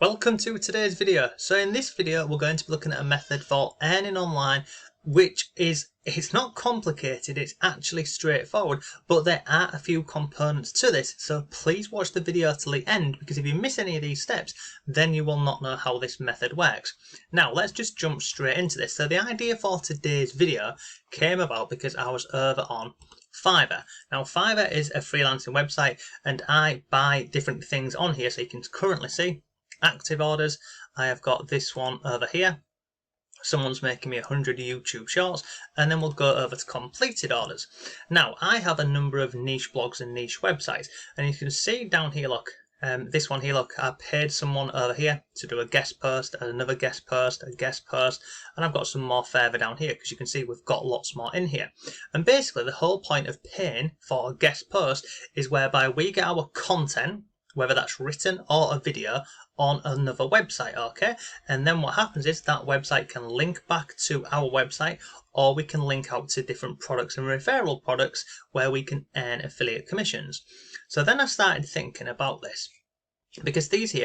Welcome to today's video. So in this video we're going to be looking at a method for earning online which it's not complicated, it's actually straightforward, but there are a few components to this, so please watch the video till the end, because if you miss any of these steps then you will not know how this method works. Now let's just jump straight into this. So the idea for today's video came about because I was over on Fiverr. Now Fiverr is a freelancing website and I buy different things on here. So you can currently see active orders. I have got this one over here. Someone's making me 100 YouTube shorts, and then we'll go over to completed orders. Now I have a number of niche blogs and niche websites, and you can see down here, look, this one here, look, I paid someone over here to do a guest post, another guest post, a guest post, and I've got some more further down here because you can see we've got lots more in here. And basically the whole point of paying for a guest post is whereby we get our content, whether that's written or a video, on another website, okay? And then what happens is that website can link back to our website, or we can link out to different products and referral products where we can earn affiliate commissions. So then I started thinking about this, because these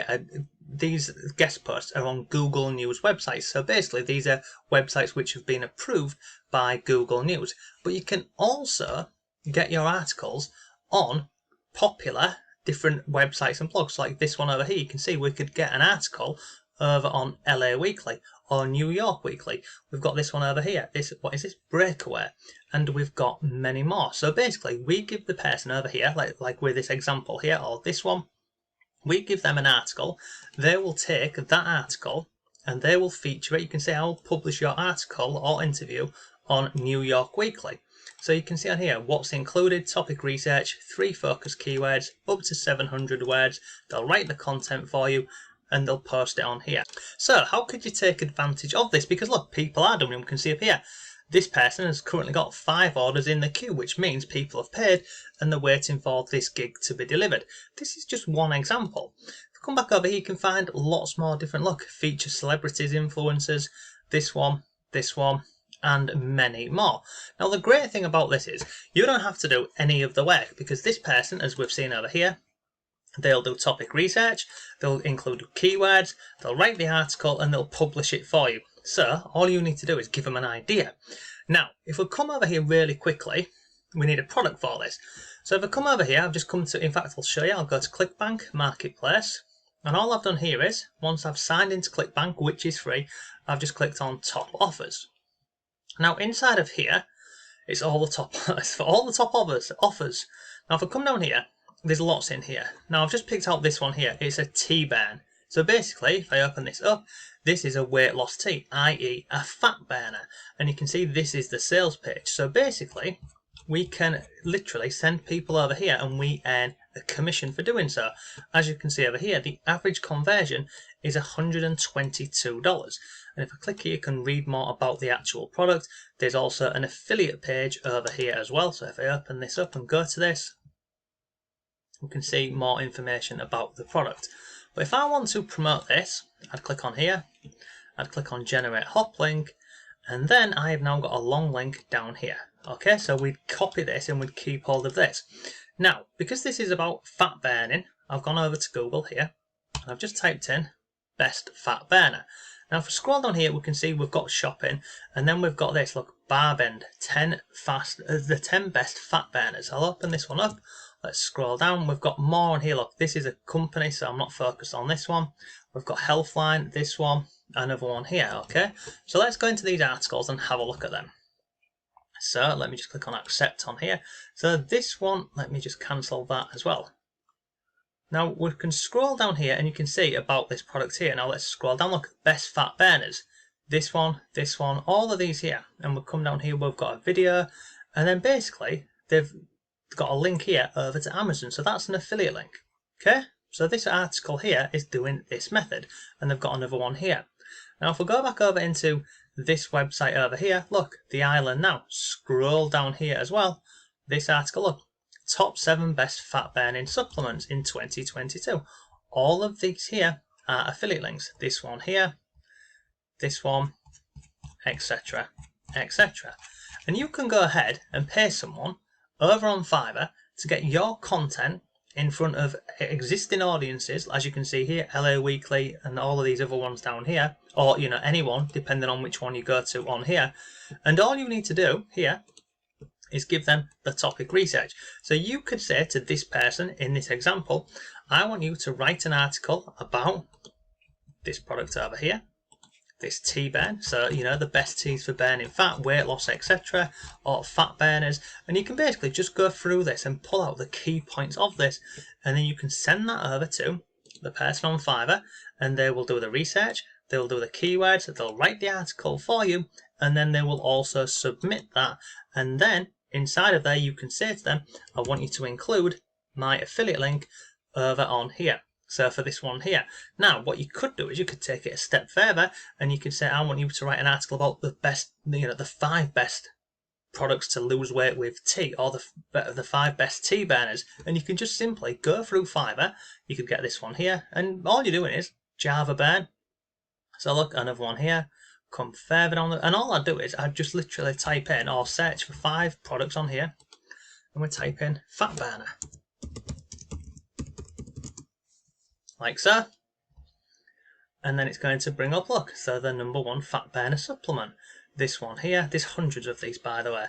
guest posts are on Google News websites. So basically these are websites which have been approved by Google News, but you can also get your articles on popular different websites and blogs. Like this one over here, you can see we could get an article over on LA Weekly or New York Weekly. We've got this one over here, what is this, Breakaway, and we've got many more. So basically we give the person over here, like with this example here, or this one, we give them an article. They will take that article and they will feature it. You can say I'll publish your article or interview on New York Weekly. So you can see on here what's included: topic research, 3 focus keywords, up to 700 words. They'll write the content for you and they'll post it on here. So how could you take advantage of this? Because look, people are doing it. We can see up here, this person has currently got 5 orders in the queue, which means people have paid and they're waiting for this gig to be delivered. This is just one example. If you come back over here, you can find lots more different, look, feature celebrities, influencers, this one, and many more. Now the great thing about this is you don't have to do any of the work, because this person, as we've seen over here, they'll do topic research, they'll include keywords, they'll write the article and they'll publish it for you. So all you need to do is give them an idea. Now if we come over here really quickly, we need a product for this. So if I come over here, I've just come to, in fact I'll show you, I'll go to Clickbank Marketplace, and all I've done here is, once I've signed into Clickbank, which is free, I've just clicked on top offers. Now inside of here, it's all the top, it's for all the top offers. Now if I come down here, there's lots in here. Now I've just picked out this one here. It's a tea burn. So basically, if I open this up, this is a weight loss tea, i.e. a fat burner. And you can see this is the sales page. So basically, we can literally send people over here and we earn a commission for doing so. As you can see over here, the average conversion is $122. And if I click here, you can read more about the actual product. There's also an affiliate page over here as well. So if I open this up and go to this, we can see more information about the product. But if I want to promote this, I'd click on here, I'd click on generate hop link, and then I have now got a long link down here. Okay, so we'd copy this and we'd keep hold of this. Now, because this is about fat burning, I've gone over to Google here, and I've just typed in best fat burner. Now if we scroll down here, we can see we've got shopping, and then we've got this, look, Barbend, the 10 best fat burners. I'll open this one up. Let's scroll down. We've got more on here. Look, this is a company, so I'm not focused on this one. We've got Healthline, this one, another one here, okay? So let's go into these articles and have a look at them. So let me just click on accept on here. So this one, let me just cancel that as well. Now we can scroll down here and you can see about this product here. Now let's scroll down, look, best fat burners. This one, all of these here. And we'll come down here, we've got a video, and then basically they've got a link here over to Amazon. So that's an affiliate link, okay? So this article here is doing this method, and they've got another one here. Now if we go back over into this website over here, look, the island now, scroll down here as well. This article, look, top 7 best fat burning supplements in 2022. All of these here are affiliate links. This one here, this one, etc, etc. And you can go ahead and pay someone over on Fiverr to get your content in front of existing audiences, as you can see here, LA Weekly and all of these other ones down here, or anyone, depending on which one you go to on here. And all you need to do here is give them the topic research. So you could say to this person in this example, I want you to write an article about this product over here, this tea burn, so the best teas for burning fat, weight loss, etc., or fat burners. And you can basically just go through this and pull out the key points of this, and then you can send that over to the person on Fiverr, and they will do the research, they will do the keywords, they'll write the article for you, and then they will also submit that. And then inside of there you can say to them, I want you to include my affiliate link over on here. So for this one here. Now, what you could do is you could take it a step further, and you could say, I want you to write an article about the best, the 5 best products to lose weight with tea, or the 5 best tea burners. And you can just simply go through Fiverr. You could get this one here, and all you're doing is Java burn. So look, another one here. Come further down, and all I do is I just literally type in or search for 5 products on here, and we type in fat burner. Like so, and then it's going to bring up, look, so the #1 fat burner supplement, this one here, there's hundreds of these by the way,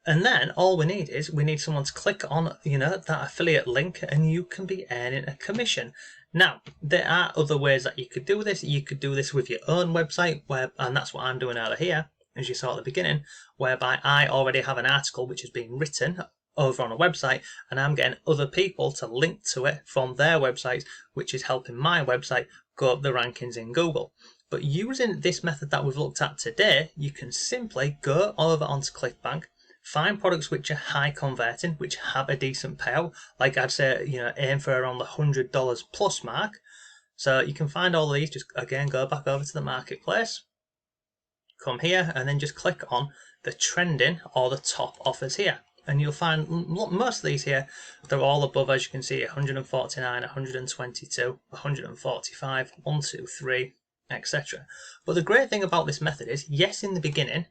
and then all we need is someone to click on that affiliate link, and you can be earning a commission. Now there are other ways that you could do this. You could do this with your own website, and that's what I'm doing over here, as you saw at the beginning, whereby I already have an article which has been written over on a website, and I'm getting other people to link to it from their websites, which is helping my website go up the rankings in Google. But using this method that we've looked at today, you can simply go over onto ClickBank, find products which are high converting, which have a decent payout, like I'd say, aim for around the $100 plus mark. So you can find all of these. Just again go back over to the marketplace, come here, and then just click on the trending or the top offers here. And you'll find most of these here, they're all above, as you can see, 149, 122, 145, 123, etc. But the great thing about this method is, yes, in the beginning,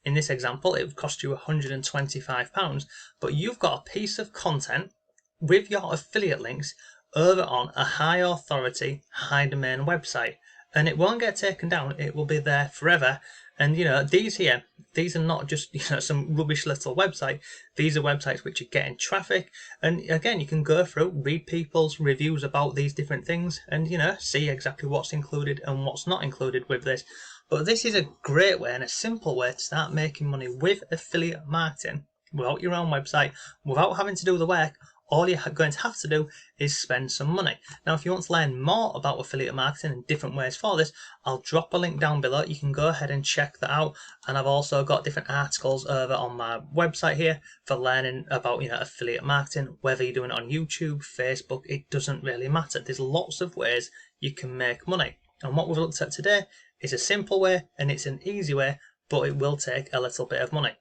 in this example, it would cost you £125, but you've got a piece of content with your affiliate links over on a high authority, high domain website, and it won't get taken down. It will be there forever. And these here, these are not just some rubbish little website. These are websites which are getting traffic, and again, you can go through, read people's reviews about these different things, and see exactly what's included and what's not included with this. But this is a great way and a simple way to start making money with affiliate marketing without your own website, without having to do the work. All you're going to have to do is spend some money. Now, if you want to learn more about affiliate marketing and different ways for this, I'll drop a link down below. You can go ahead and check that out. And I've also got different articles over on my website here for learning about affiliate marketing, whether you're doing it on YouTube, Facebook, it doesn't really matter. There's lots of ways you can make money. And what we've looked at today is a simple way, and it's an easy way, but it will take a little bit of money.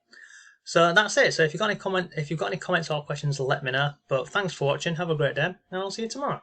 So that's it. So if you've got any comments or questions, let me know. But thanks for watching. Have a great day, and I'll see you tomorrow.